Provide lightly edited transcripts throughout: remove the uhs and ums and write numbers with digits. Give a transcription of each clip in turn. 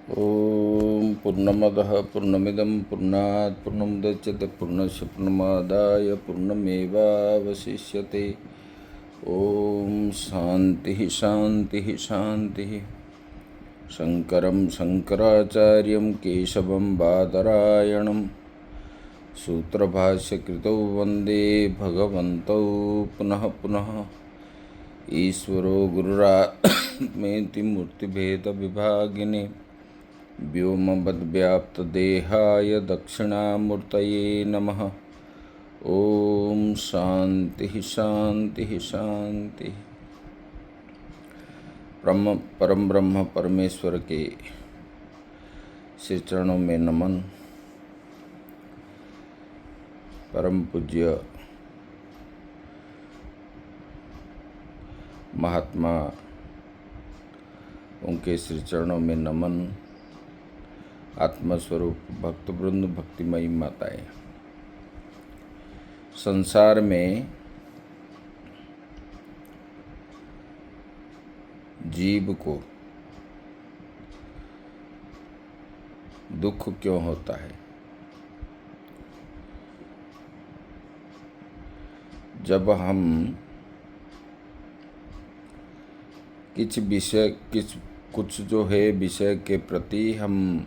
ॐ पूर्णमदः पूर्णमिदं पूर्णात् पूर्णमुदच्यते पूर्णस्य पूर्णमादाय पूर्णमेवावशिष्यते। ॐ शान्तिः शान्तिः शान्तिः। शङ्करं शङ्कराचार्यं केशवं बादरायणं सूत्रभाष्यकृतौ वन्दे भगवन्तौ पुनः पुनः। ईश्वरो गुरुरात्मेति मूर्तिभेदविभागिने व्योमवद्व्याप्तदेहाय दक्षिणामूर्तये नमः। ॐ शान्तिः शान्तिः शान्तिः। परम ब्रह्म परमेश्वर के श्री चरणों में नमन। परम पूज्य महात्मा उनके श्री चरणों में नमन। आत्मस्वरूप भक्तवृंद, भक्तिमयी माताएं, संसार में जीव को दुख क्यों होता है? जब हम कुछ जो है विषय के प्रति हम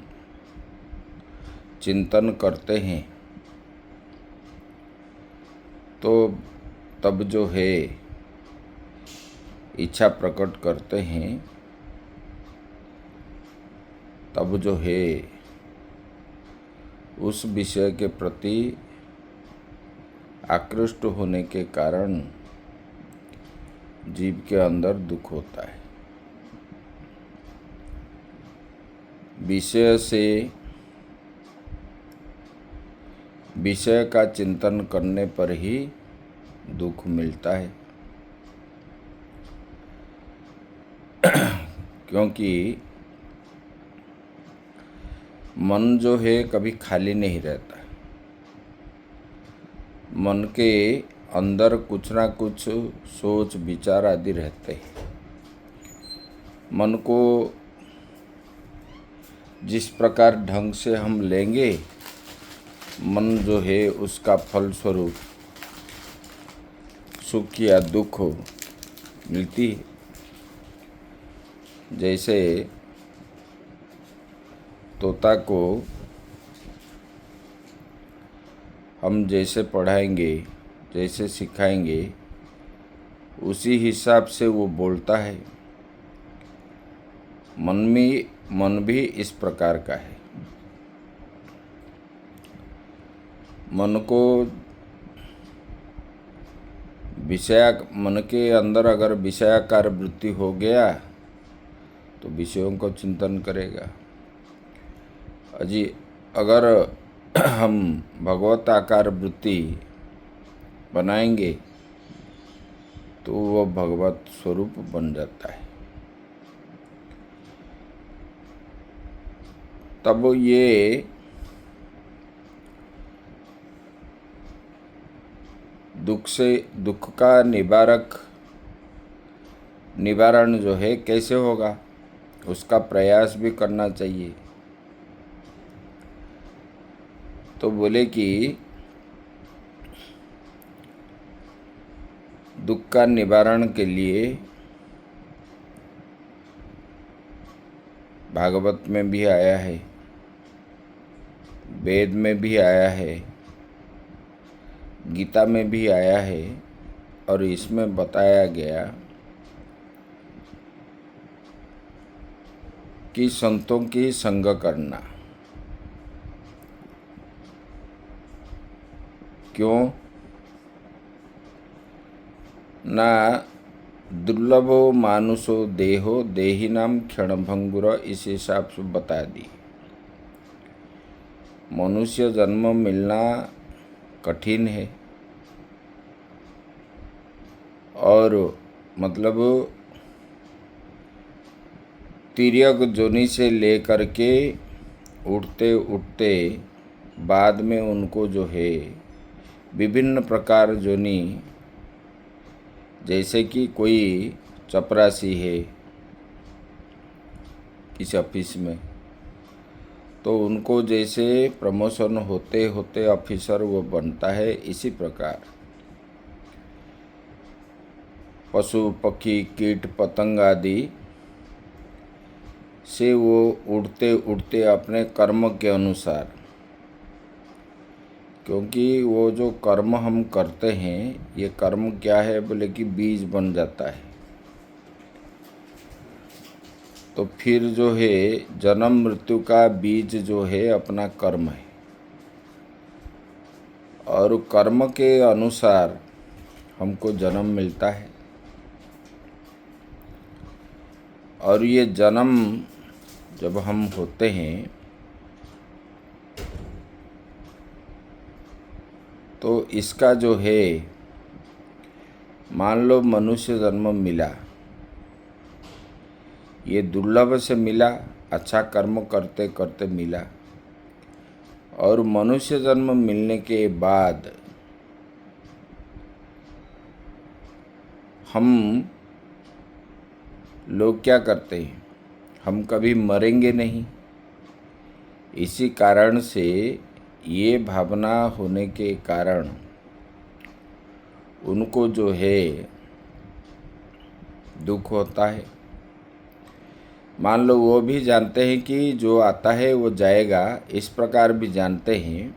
चिंतन करते हैं तो तब जो है इच्छा प्रकट करते हैं, तब जो है उस विषय के प्रति आकृष्ट होने के कारण जीव के अंदर दुख होता है। विषय का चिंतन करने पर ही दुख मिलता है, क्योंकि मन जो है कभी खाली नहीं रहता। मन के अंदर कुछ ना कुछ सोच विचार आदि रहते हैं। मन को जिस प्रकार ढंग से हम लेंगे, मन जो है उसका फलस्वरूप सुख या दुख मिलती है। जैसे तोता को हम जैसे पढ़ाएंगे, जैसे सिखाएंगे, उसी हिसाब से वो बोलता है। मन भी इस प्रकार का है। मन के अंदर अगर विषयाकार वृत्ति हो गया तो विषयों को चिंतन करेगा। अगर हम भगवताकार वृत्ति बनाएंगे तो वह भगवत स्वरूप बन जाता है। तब ये दुख का निवारण जो है कैसे होगा, उसका प्रयास भी करना चाहिए। तो बोले कि दुख का निवारण के लिए भागवत में भी आया है, वेद में भी आया है, गीता में भी आया है, और इसमें बताया गया कि संतों की संग करना। क्यों ना दुर्लभो मानुषो देहो देहिनाम क्षणभंगुर, इस हिसाब से बता दी। मनुष्य जन्म मिलना कठिन है, और मतलब तिर्यक जोनि से लेकर के उठते उठते बाद में उनको जो है विभिन्न प्रकार जोनि, जैसे कि कोई चपरासी है किसी ऑफिस में, तो उनको जैसे प्रमोशन होते होते ऑफिसर वो बनता है, इसी प्रकार पशु पक्षी कीट पतंग आदि से वो उड़ते उड़ते अपने कर्म के अनुसार, क्योंकि वो जो कर्म हम करते हैं, ये कर्म क्या है बोले कि बीज बन जाता है। तो फिर जो है जन्म मृत्यु का बीज जो है अपना कर्म है, और कर्म के अनुसार हमको जन्म मिलता है। और ये जन्म जब हम होते हैं तो इसका जो है, मान लो मनुष्य जन्म मिला, ये दुर्लभ से मिला, अच्छा कर्म करते करते मिला। और मनुष्य जन्म मिलने के बाद हम लोग क्या करते हैं, हम कभी मरेंगे नहीं। इसी कारण से ये भावना होने के कारण उनको जो है दुख होता है। मान लो वो भी जानते हैं कि जो आता है वो जाएगा, इस प्रकार भी जानते हैं,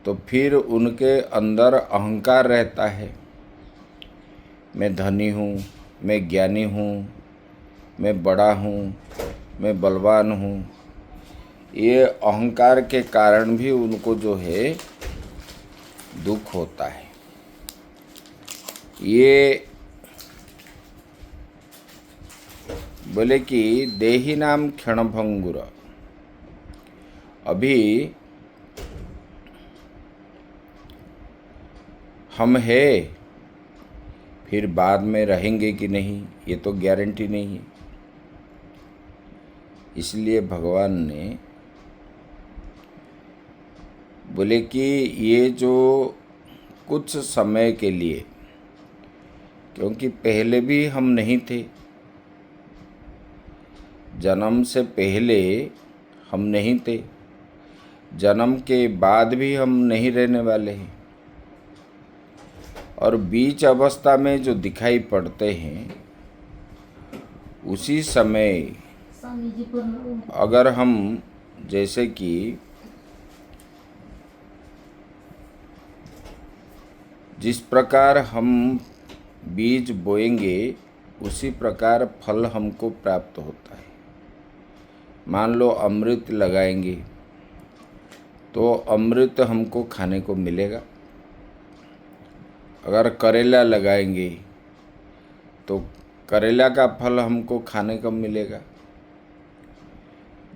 तो फिर उनके अंदर अहंकार रहता है। मैं धनी हूँ, मैं ज्ञानी हूँ, मैं बड़ा हूँ, मैं बलवान हूँ। ये अहंकार के कारण भी उनको जो है दुख होता है। ये बोले कि देही नाम क्षणभंगुर, अभी हम है, फिर बाद में रहेंगे कि नहीं ये तो गारंटी नहीं है। इसलिए भगवान ने बोले कि ये जो कुछ समय के लिए, क्योंकि पहले भी हम नहीं थे, जन्म से पहले हम नहीं थे, जन्म के बाद भी हम नहीं रहने वाले हैं। और बीच अवस्था में जो दिखाई पड़ते हैं, उसी समय अगर हम जैसे कि जिस प्रकार हम बीज बोएंगे उसी प्रकार फल हमको प्राप्त होता है। मान लो अमृत लगाएंगे तो अमृत हमको खाने को मिलेगा। अगर करेला लगाएंगे तो करेला का फल हमको खाने को मिलेगा।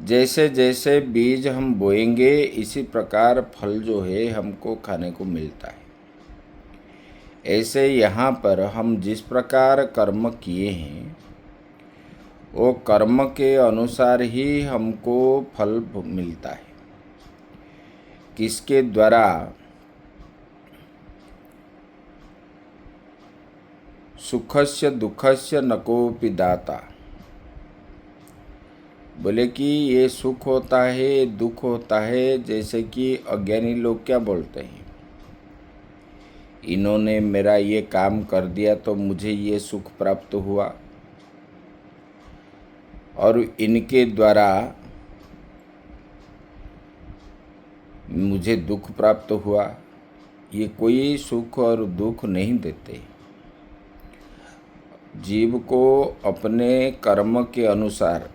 जैसे जैसे बीज हम बोएंगे इसी प्रकार फल जो है हमको खाने को मिलता है। ऐसे यहाँ पर हम जिस प्रकार कर्म किए हैं, वो कर्म के अनुसार ही हमको फल मिलता है। किसके द्वारा? सुखस्य दुखस्य न कोपि दाता। बोले कि ये सुख होता है, दुख होता है। जैसे कि अज्ञानी लोग क्या बोलते हैं, इन्होंने मेरा ये काम कर दिया तो मुझे ये सुख प्राप्त हुआ, और इनके द्वारा मुझे दुख प्राप्त हुआ। ये कोई सुख और दुख नहीं देते। जीव को अपने कर्म के अनुसार,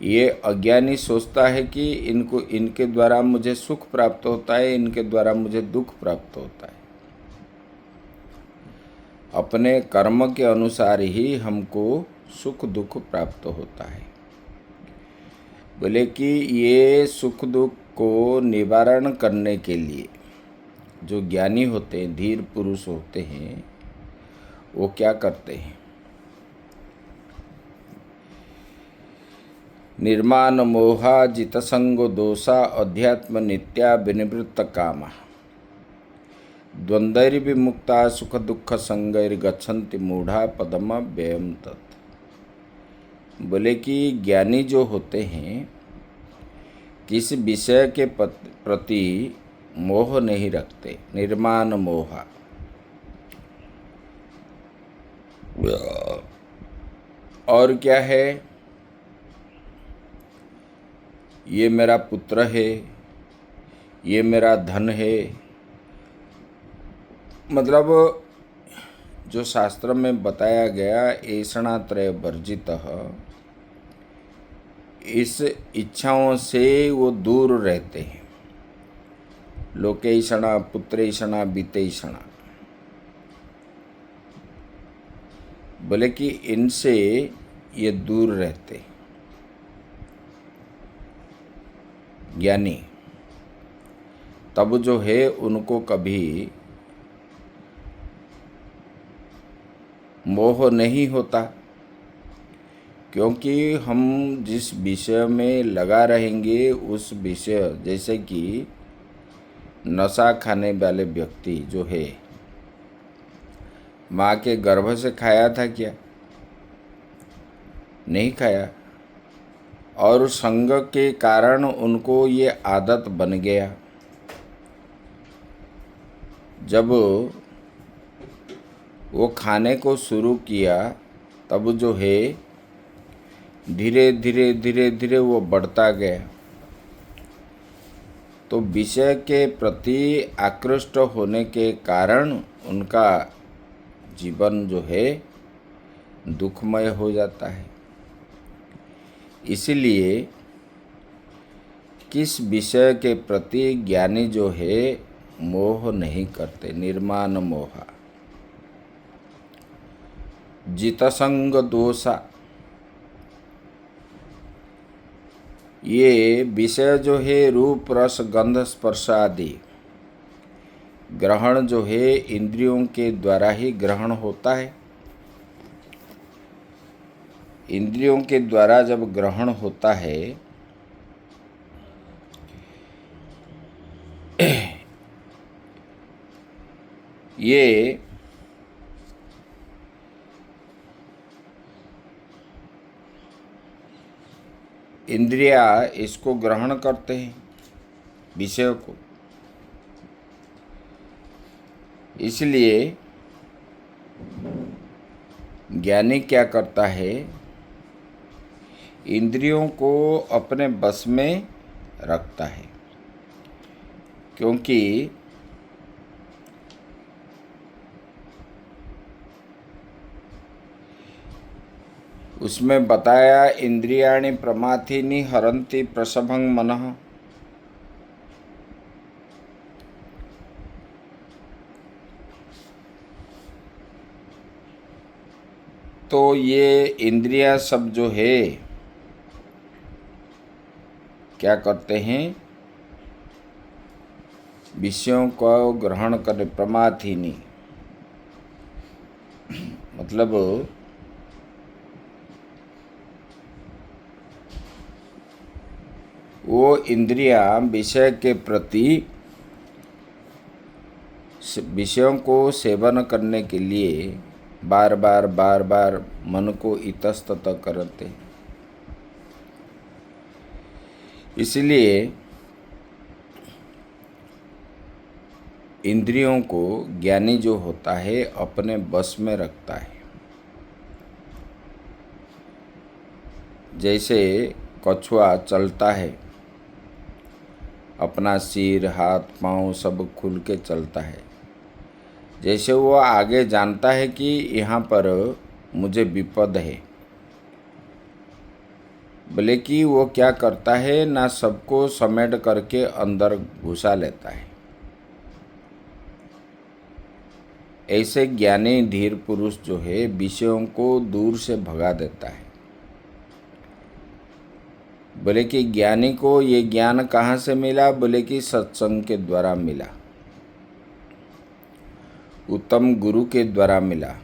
ये अज्ञानी सोचता है कि इनके द्वारा मुझे सुख प्राप्त होता है, इनके द्वारा मुझे दुख प्राप्त होता है। अपने कर्म के अनुसार ही हमको सुख दुख प्राप्त होता है। बोले कि ये सुख दुख को निवारण करने के लिए जो ज्ञानी होते हैं, धीर पुरुष होते हैं, वो क्या करते हैं? निर्माण मोहा जित संगो दोषा अध्यात्म नित्या विनिवृत्त कामा द्वंद्वैर्विमुक्ता सुख दुख संगैर्गच्छन्ति मूढ़ा पदम व्ययम तत्। बोले कि ज्ञानी जो होते हैं किस विषय के प्रति मोह नहीं रखते, निर्माण मोह। और क्या है, ये मेरा पुत्र है, ये मेरा धन है, मतलब जो शास्त्र में बताया गया ऐषणात्रय वर्जितः, इस इच्छाओं से वो दूर रहते हैं। लोकेषणा, पुत्रेषणा, वित्तेषणा, बोले कि इनसे ये दूर रहते ज्ञानी। तब जो है उनको कभी मोह नहीं होता, क्योंकि हम जिस विषय में लगा रहेंगे उस विषय, जैसे कि नशा खाने वाले व्यक्ति जो है, माँ के गर्भ से खाया था क्या? नहीं खाया, और संग के कारण उनको ये आदत बन गया। जब वो खाने को शुरू किया तब जो है धीरे धीरे धीरे धीरे वो बढ़ता गया। तो विषय के प्रति आकृष्ट होने के कारण उनका जीवन जो है दुखमय हो जाता है। इसलिए किस विषय के प्रति ज्ञानी जो है मोह नहीं करते, निर्माण मोह। जितसंग दोषा, ये विषय जो है रूप रस गंध स्पर्श आदि ग्रहण जो है इंद्रियों के द्वारा ही ग्रहण होता है। इंद्रियों के द्वारा जब ग्रहण होता है ये इंद्रिया इसको ग्रहण करते हैं विषय को। इसलिए ज्ञानी क्या करता है, इंद्रियों को अपने बस में रखता है, क्योंकि उसमें बताया इंद्रियाणि प्रमाथीनि हरन्ति प्रसभं मनः। तो ये इंद्रियां सब जो है क्या करते हैं, विषयों को ग्रहण करने, प्रमाथीनि मतलब वो इंद्रियां विषय के प्रति विषयों को सेवन करने के लिए बार बार मन को इतस्तत करते। इसलिए इंद्रियों को ज्ञानी जो होता है अपने बस में रखता है। जैसे कछुआ चलता है, अपना सिर हाथ पाँव सब खुल के चलता है। जैसे वो आगे जानता है कि यहाँ पर मुझे विपद है, बोले कि वो क्या करता है ना, सबको समेट करके अंदर घुसा लेता है। ऐसे ज्ञानी धीर पुरुष जो है विषयों को दूर से भगा देता है। बोले कि ज्ञानी को ये ज्ञान कहाँ से मिला, बोले कि सत्संग के द्वारा मिला, उत्तम गुरु के द्वारा मिला।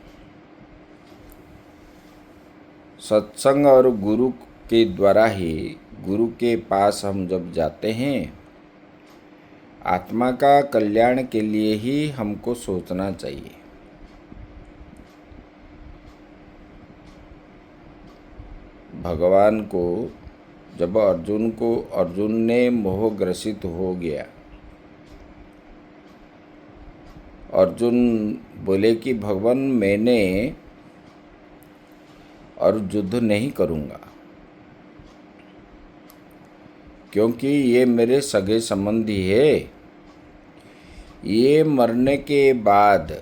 सत्संग और गुरु के द्वारा ही, गुरु के पास हम जब जाते हैं, आत्मा का कल्याण के लिए ही हमको सोचना चाहिए। भगवान को, जब अर्जुन ने मोह ग्रसित हो गया, अर्जुन बोले कि भगवान मैंने और युद्ध नहीं करूँगा, क्योंकि ये मेरे सगे संबंधी है। ये मरने के बाद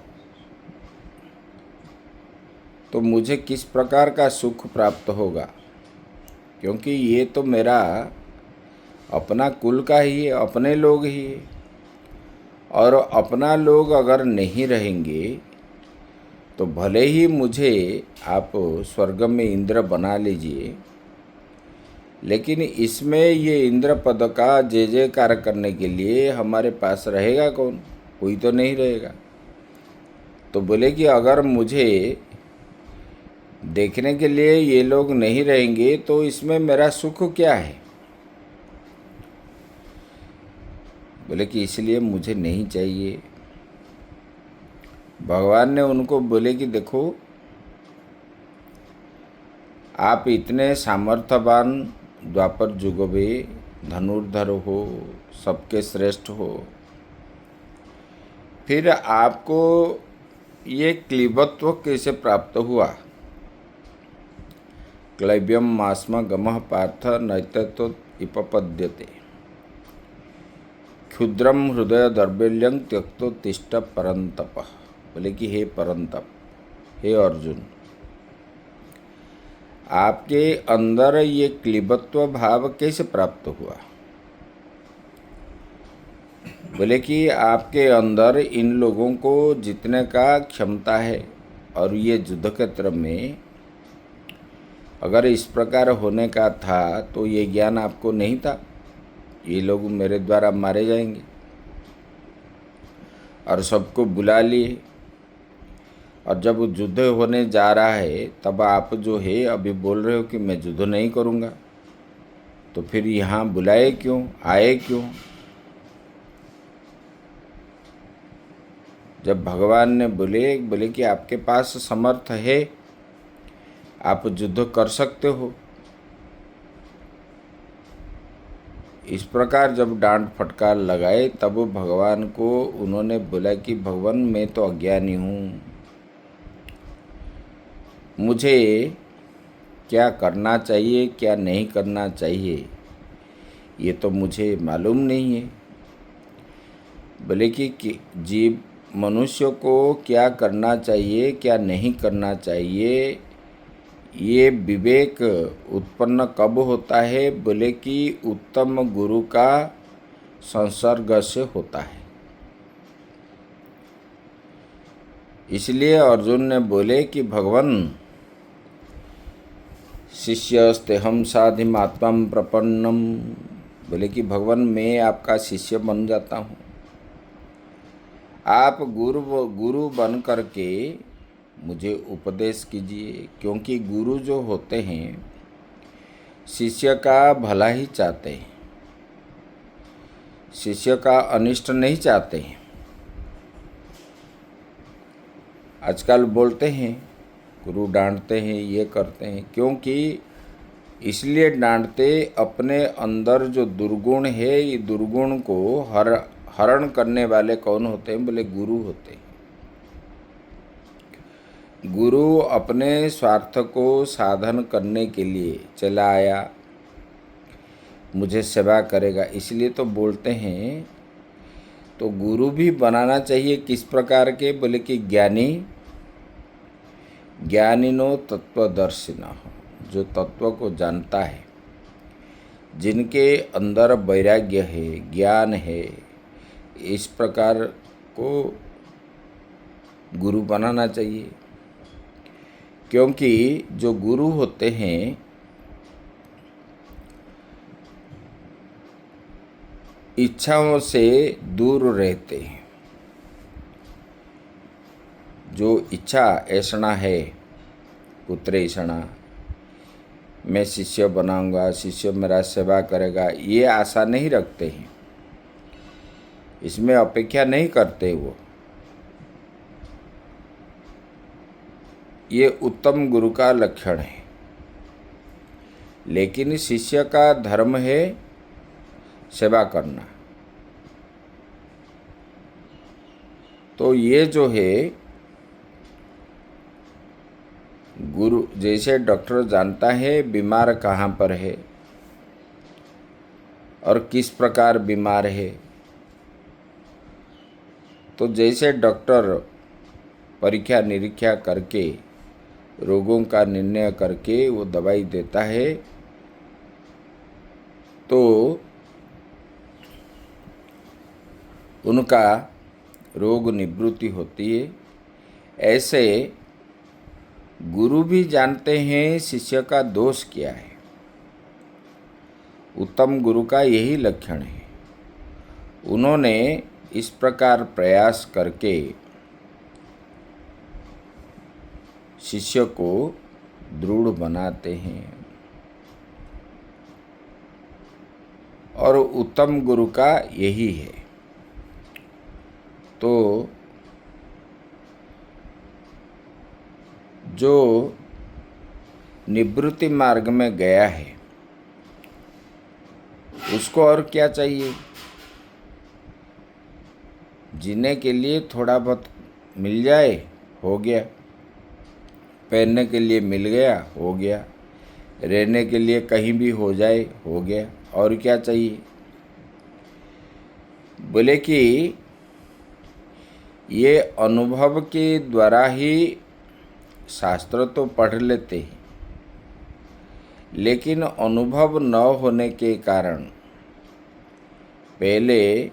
तो मुझे किस प्रकार का सुख प्राप्त होगा, क्योंकि ये तो मेरा अपना कुल का ही है, अपने लोग ही है। और अपना लोग अगर नहीं रहेंगे तो भले ही मुझे आप स्वर्ग में इंद्र बना लीजिए, लेकिन इसमें ये इंद्र पद का जय जयकार करने के लिए हमारे पास रहेगा कौन? कोई तो नहीं रहेगा। तो बोले कि अगर मुझे देखने के लिए ये लोग नहीं रहेंगे तो इसमें मेरा सुख क्या है? बोले कि इसलिए मुझे नहीं चाहिए। भगवान ने उनको बोले कि देखो, आप इतने सामर्थ्यवान द्वापर युग में धनुर्धर हो, सबके श्रेष्ठ हो, फिर आपको ये क्लीबत्व कैसे प्राप्त हुआ? क्लैब्यम मास्म गमः पार्थ नैतत्व उपपद्यते, क्षुद्रम हृदय दौर्बल्यं त्यक्तो तिष्ठ परंतप। बोले कि हे परंतप, हे अर्जुन, आपके अंदर ये क्लीबत्व भाव कैसे प्राप्त हुआ? बोले कि आपके अंदर इन लोगों को जीतने का क्षमता है, और ये युद्ध क्षेत्र में अगर इस प्रकार होने का था तो ये ज्ञान आपको नहीं था, ये लोग मेरे द्वारा मारे जाएंगे। और सबको बुला लिए, और जब युद्ध होने जा रहा है तब आप जो है अभी बोल रहे हो कि मैं युद्ध नहीं करूँगा, तो फिर यहाँ बुलाए क्यों, आए क्यों? जब भगवान ने बोले कि आपके पास समर्थ है, आप युद्ध कर सकते हो, इस प्रकार जब डांट फटकार लगाए तब भगवान को उन्होंने बोला कि भगवान मैं तो अज्ञानी हूँ, मुझे क्या करना चाहिए क्या नहीं करना चाहिए ये तो मुझे मालूम नहीं है। बोले कि जीव मनुष्य को क्या करना चाहिए क्या नहीं करना चाहिए, ये विवेक उत्पन्न कब होता है? बोले कि उत्तम गुरु का संसर्ग से होता है। इसलिए अर्जुन ने बोले कि भगवान, शिष्यस्तेहम साधिमात्मा प्रपन्नम। बोले कि भगवान मैं आपका शिष्य बन जाता हूँ, आप गुरु बन करके मुझे उपदेश कीजिए, क्योंकि गुरु जो होते हैं शिष्य का भला ही चाहते हैं, शिष्य का अनिष्ट नहीं चाहते हैं। आजकल बोलते हैं गुरु डांटते हैं, ये करते हैं, क्योंकि इसलिए डांटते अपने अंदर जो दुर्गुण है, ये दुर्गुण को हरण करने वाले कौन होते हैं? बोले गुरु होते हैं। गुरु अपने स्वार्थ को साधन करने के लिए चला आया, मुझे सेवा करेगा, इसलिए तो बोलते हैं। तो गुरु भी बनाना चाहिए किस प्रकार के? बोले कि ज्ञानिनो तत्वदर्शिनः, जो तत्व को जानता है, जिनके अंदर वैराग्य है, ज्ञान है, इस प्रकार को गुरु बनाना चाहिए। क्योंकि जो गुरु होते हैं इच्छाओं से दूर रहते हैं। जो इच्छा ऐसा है, पुत्र ऐसा, मैं शिष्य बनाऊंगा, शिष्य मेरा सेवा करेगा, ये आशा नहीं रखते हैं, इसमें अपेक्षा नहीं करते वो। ये उत्तम गुरु का लक्षण है। लेकिन शिष्य का धर्म है सेवा करना। तो ये जो है गुरु, जैसे डॉक्टर जानता है बीमार कहाँ पर है और किस प्रकार बीमार है, तो जैसे डॉक्टर परीक्षा निरीक्षा करके रोगों का निर्णय करके वो दवाई देता है, तो उनका रोग निवृत्ति होती है। ऐसे गुरु भी जानते हैं शिष्य का दोष क्या है। उत्तम गुरु का यही लक्षण है। उन्होंने इस प्रकार प्रयास करके शिष्य को दृढ़ बनाते हैं। और उत्तम गुरु का यही है। तो जो निवृत्ति मार्ग में गया है उसको और क्या चाहिए? जीने के लिए थोड़ा बहुत मिल जाए, हो गया। पहनने के लिए मिल गया, हो गया। रहने के लिए कहीं भी हो जाए, हो गया। और क्या चाहिए? बोले कि ये अनुभव के द्वारा ही शास्त्र तो पढ़ लेते हैं, लेकिन अनुभव न होने के कारण पहले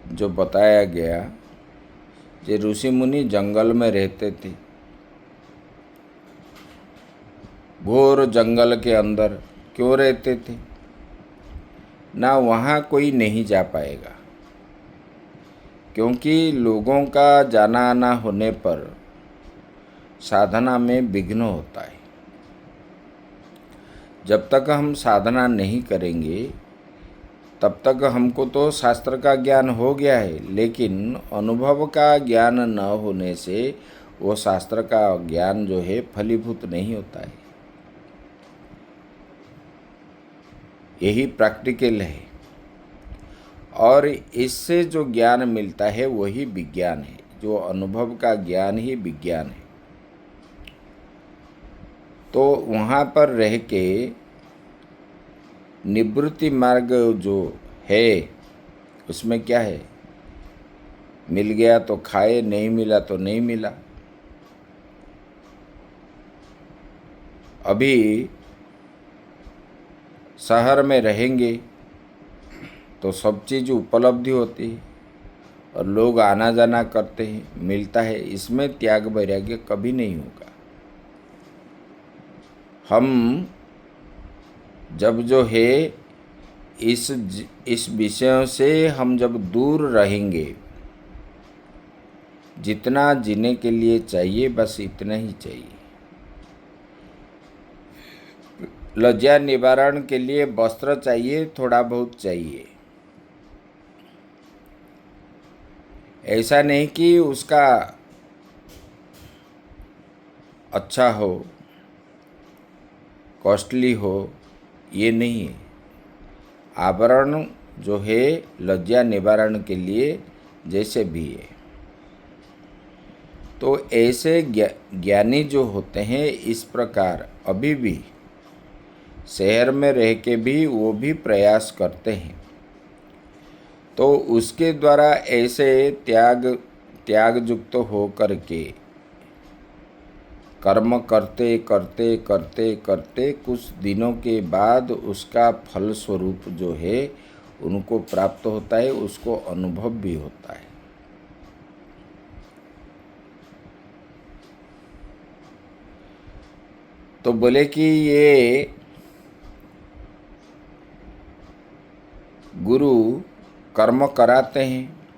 जो बताया गया कि ऋषि मुनि जंगल में रहते थे, घोर जंगल के अंदर क्यों रहते थे? ना वहाँ कोई नहीं जा पाएगा, क्योंकि लोगों का जाना आना होने पर साधना में विघ्न होता है। जब तक हम साधना नहीं करेंगे तब तक हमको तो शास्त्र का ज्ञान हो गया है, लेकिन अनुभव का ज्ञान न होने से वो शास्त्र का ज्ञान जो है फलीभूत नहीं होता है। यही प्रैक्टिकल है। और इससे जो ज्ञान मिलता है वही विज्ञान है। जो अनुभव का ज्ञान ही विज्ञान है। तो वहाँ पर रह के निवृत्ति मार्ग जो है उसमें क्या है? मिल गया तो खाए, नहीं मिला तो नहीं मिला। अभी शहर में रहेंगे तो सब चीज़ उपलब्धि होती है और लोग आना जाना करते हैं, मिलता है। इसमें त्याग वैराग्य कभी नहीं होगा। हम जब जो है इस विषयों से हम जब दूर रहेंगे, जितना जीने के लिए चाहिए बस इतना ही चाहिए। लज्जा निवारण के लिए वस्त्र चाहिए, थोड़ा बहुत चाहिए। ऐसा नहीं कि उसका अच्छा हो, कॉस्टली हो, ये नहीं है। आभरण जो है लज्जा निवारण के लिए जैसे भी है। तो ऐसे ज्ञानी जो होते हैं इस प्रकार अभी भी शहर में रह के भी वो भी प्रयास करते हैं। तो उसके द्वारा ऐसे त्याग युक्त हो करके कर्म करते करते करते करते कुछ दिनों के बाद उसका फल स्वरूप जो है उनको प्राप्त होता है, उसको अनुभव भी होता है। तो बोले कि ये गुरु कर्म कराते हैं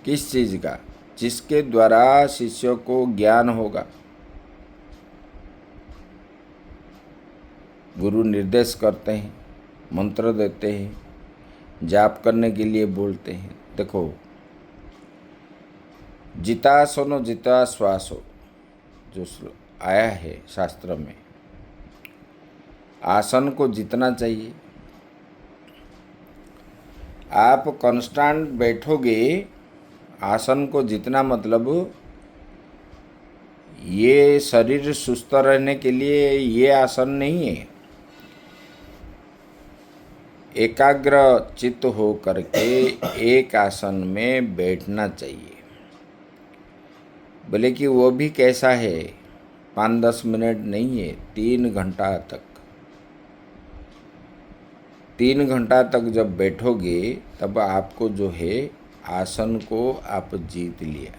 किस चीज़ का? जिसके द्वारा शिष्यों को ज्ञान होगा। गुरु निर्देश करते हैं, मंत्र देते हैं, जाप करने के लिए बोलते हैं। देखो, जिता सोनो जिता श्वासो जो आया है शास्त्र में, आसन को जितना चाहिए। आप कांस्टेंट बैठोगे, आसन को जितना मतलब ये शरीर सुस्त रहने के लिए ये आसन नहीं है। एकाग्र चित्त हो करके एक आसन में बैठना चाहिए। बोले कि वो भी कैसा है, 5-10 मिनट नहीं है, 3 घंटा तक। 3 घंटा तक जब बैठोगे तब आपको जो है आसन को आप जीत लिया।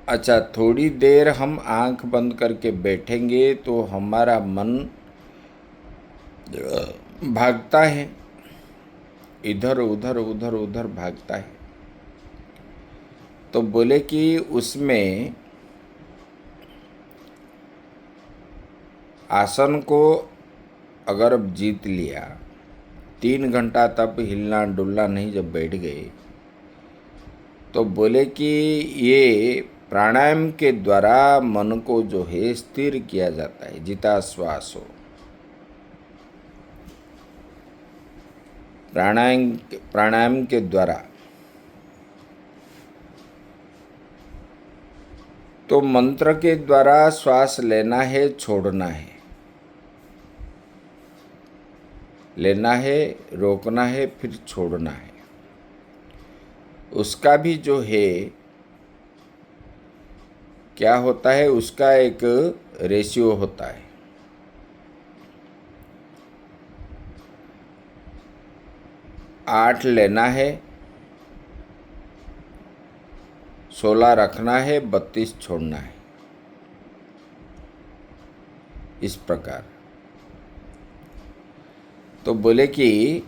अच्छा, थोड़ी देर हम आंख बंद करके बैठेंगे तो हमारा मन भागता है, इधर उधर उधर उधर भागता है। तो बोले कि उसमें आसन को अगर जीत लिया, 3 घंटा तब हिलना डुलना नहीं, जब बैठ गए तो बोले कि ये प्राणायाम के द्वारा मन को जो है स्थिर किया जाता है, जिता श्वास हो। प्राणायाम के द्वारा। तो मंत्र के द्वारा श्वास लेना है, छोड़ना है, लेना है, रोकना है, फिर छोड़ना है। उसका भी जो है क्या होता है, उसका एक रेशियो होता है। आठ लेना है, 16 रखना है, 32 छोड़ना है, इस प्रकार। तो बोले कि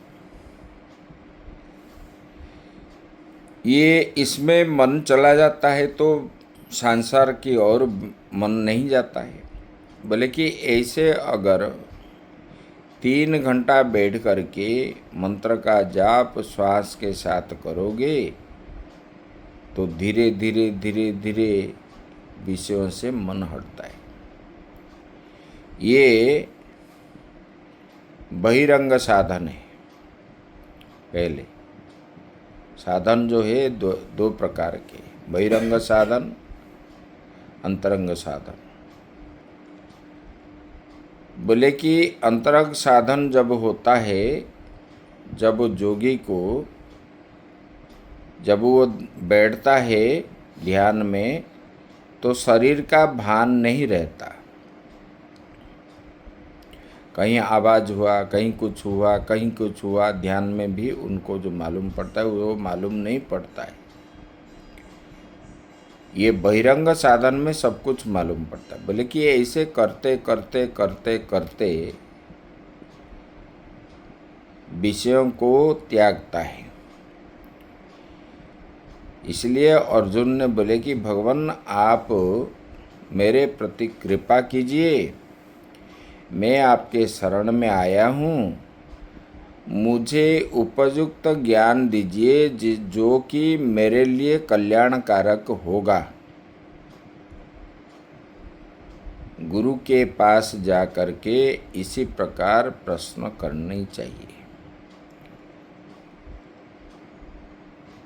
ये इसमें मन चला जाता है तो संसार की ओर मन नहीं जाता है। बोले कि ऐसे अगर 3 घंटा बैठ करके मंत्र का जाप श्वास के साथ करोगे तो धीरे धीरे धीरे धीरे विषयों से मन हटता है। ये बहिरंग साधन है। पहले साधन जो है दो प्रकार के, बहिरंग साधन, अंतरंग साधन। बोले कि अंतरंग साधन जब होता है, जब जोगी को जब वो बैठता है ध्यान में तो शरीर का भान नहीं रहता। कहीं आवाज़ हुआ, कहीं कुछ हुआ, कहीं कुछ हुआ, ध्यान में भी उनको जो मालूम पड़ता है वो मालूम नहीं पड़ता है। ये बहिरंग साधन में सब कुछ मालूम पड़ता है। बोले कि ऐसे करते करते करते करते विषयों को त्यागता है। इसलिए अर्जुन ने बोले कि भगवान आप मेरे प्रति कृपा कीजिए, मैं आपके शरण में आया हूँ, मुझे उपयुक्त ज्ञान दीजिए जो कि मेरे लिए कल्याणकारक होगा। गुरु के पास जाकर के इसी प्रकार प्रश्न करने चाहिए।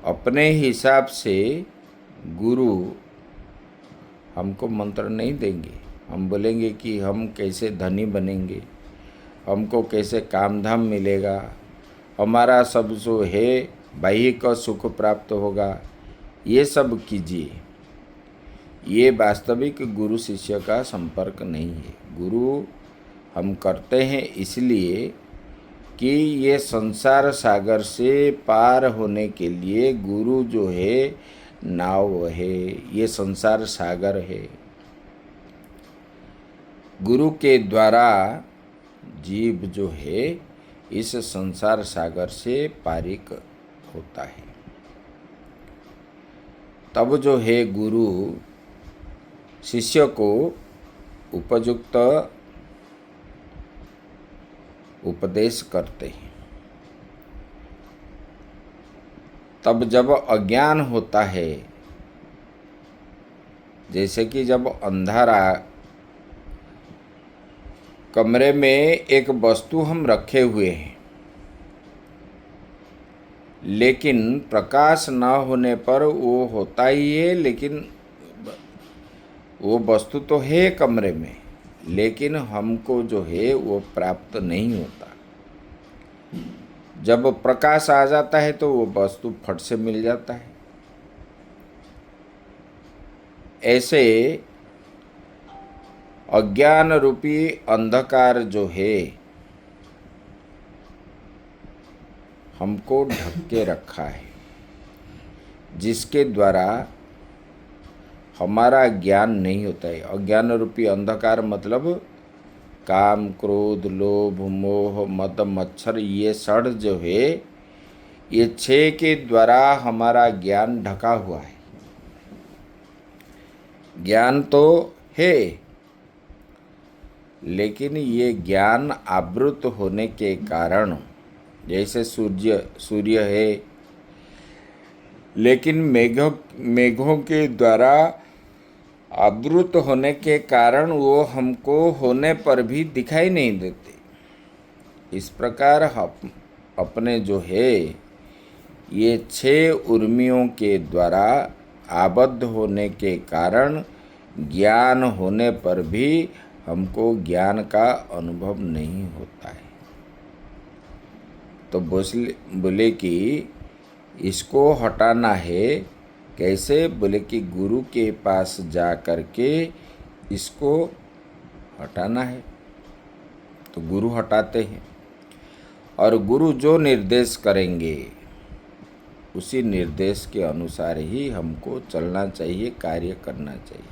अपने हिसाब से गुरु हमको मंत्र नहीं देंगे। हम बोलेंगे कि हम कैसे धनी बनेंगे, हमको कैसे काम धाम मिलेगा, हमारा सब जो है बाह्य का सुख प्राप्त होगा, ये सब कीजिए। ये वास्तविक गुरु शिष्य का संपर्क नहीं है। गुरु हम करते हैं इसलिए कि ये संसार सागर से पार होने के लिए गुरु जो है नाव है, ये संसार सागर है। गुरु के द्वारा जीव जो है इस संसार सागर से पारिक होता है। तब जो है गुरु शिष्य को उपयुक्त उपदेश करते हैं। तब जब अज्ञान होता है, जैसे कि जब अंधारा कमरे में एक वस्तु हम रखे हुए हैं, लेकिन प्रकाश न होने पर वो होता ही है, लेकिन वो वस्तु तो है कमरे में, लेकिन हमको जो है वो प्राप्त नहीं होता। जब प्रकाश आ जाता है तो वो वस्तु फट से मिल जाता है। ऐसे अज्ञान रूपी अंधकार जो है हमको ढक के रखा है, जिसके द्वारा हमारा ज्ञान नहीं होता है। अज्ञान रूपी अंधकार मतलब काम, क्रोध, लोभ, मोह, मद, मच्छर, ये षड जो है, ये 6 के द्वारा हमारा ज्ञान ढका हुआ है। ज्ञान तो है, लेकिन ये ज्ञान आवृत होने के कारण, जैसे सूर्य है, लेकिन मेघों के द्वारा आवृत होने के कारण वो हमको होने पर भी दिखाई नहीं देते। इस प्रकार अपने जो है ये 6 उर्मियों के द्वारा आबद्ध होने के कारण ज्ञान होने पर भी हमको ज्ञान का अनुभव नहीं होता है। तो बोले कि इसको हटाना है। कैसे? बोले कि गुरु के पास जा कर के इसको हटाना है। तो गुरु हटाते हैं, और गुरु जो निर्देश करेंगे उसी निर्देश के अनुसार ही हमको चलना चाहिए, कार्य करना चाहिए।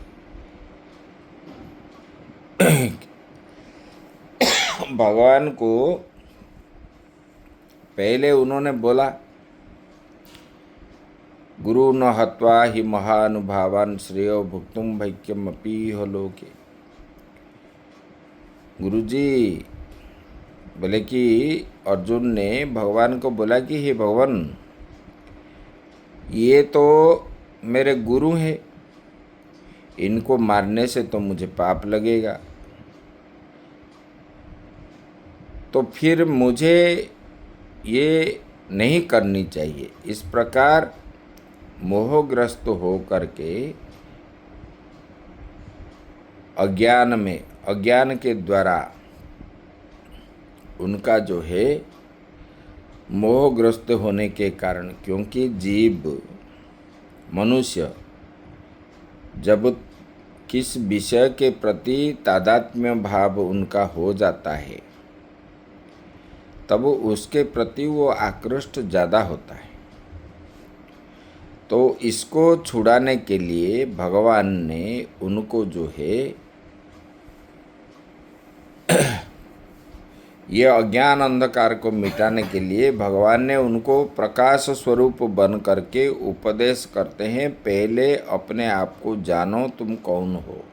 भगवान को पहले उन्होंने बोला, गुरु न हत्वा हि महानुभावान श्रेयो भुक्तुम भैक्यमपि हो लोके। गुरुजी बोले कि अर्जुन ने भगवान को बोला कि हे भगवान, ये तो मेरे गुरु हैं, इनको मारने से तो मुझे पाप लगेगा, तो फिर मुझे ये नहीं करनी चाहिए। इस प्रकार मोहग्रस्त हो करके अज्ञान के द्वारा उनका जो है मोहग्रस्त होने के कारण, क्योंकि जीव मनुष्य जब किस विषय के प्रति तादात्म्य भाव उनका हो जाता है, तब उसके प्रति वो आकृष्ट ज़्यादा होता है। तो इसको छुड़ाने के लिए भगवान ने उनको जो है ये अज्ञान अंधकार को मिटाने के लिए भगवान ने उनको प्रकाश स्वरूप बन करके उपदेश करते हैं, पहले अपने आप को जानो तुम कौन हो।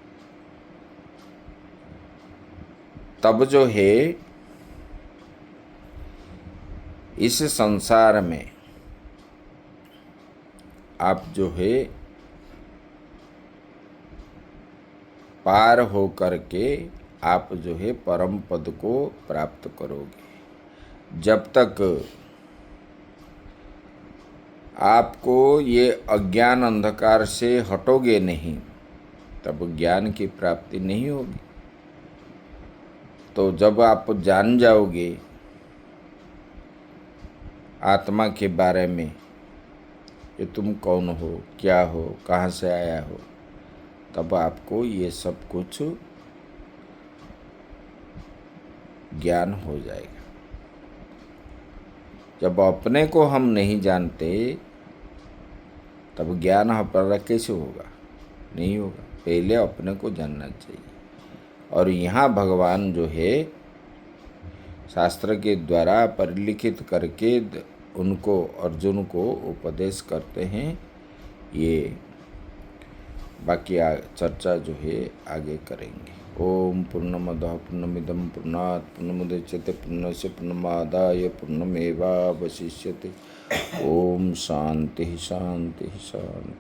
तब जो है इस संसार में आप जो है पार हो करके आप जो है परम पद को प्राप्त करोगे। जब तक आपको ये अज्ञान अंधकार से हटोगे नहीं, तब ज्ञान की प्राप्ति नहीं होगी। तो जब आप जान जाओगे आत्मा के बारे में कि तुम कौन हो, क्या हो, कहाँ से आया हो, तब आपको ये सब कुछ ज्ञान हो जाएगा। जब अपने को हम नहीं जानते, तब ज्ञान हमारा कैसे होगा? नहीं होगा। पहले अपने को जानना चाहिए। और यहाँ भगवान जो है शास्त्र के द्वारा परिलिखित करके उनको, अर्जुन को उपदेश करते हैं। ये बाकी चर्चा जो है आगे करेंगे। ओम पूर्णमदः पूर्णमिदं पूर्णात् पूर्णमुदच्यते पूर्णस्य पूर्णमादाय पूर्णमेवावशिष्यते। ओम शांति शांति शांति।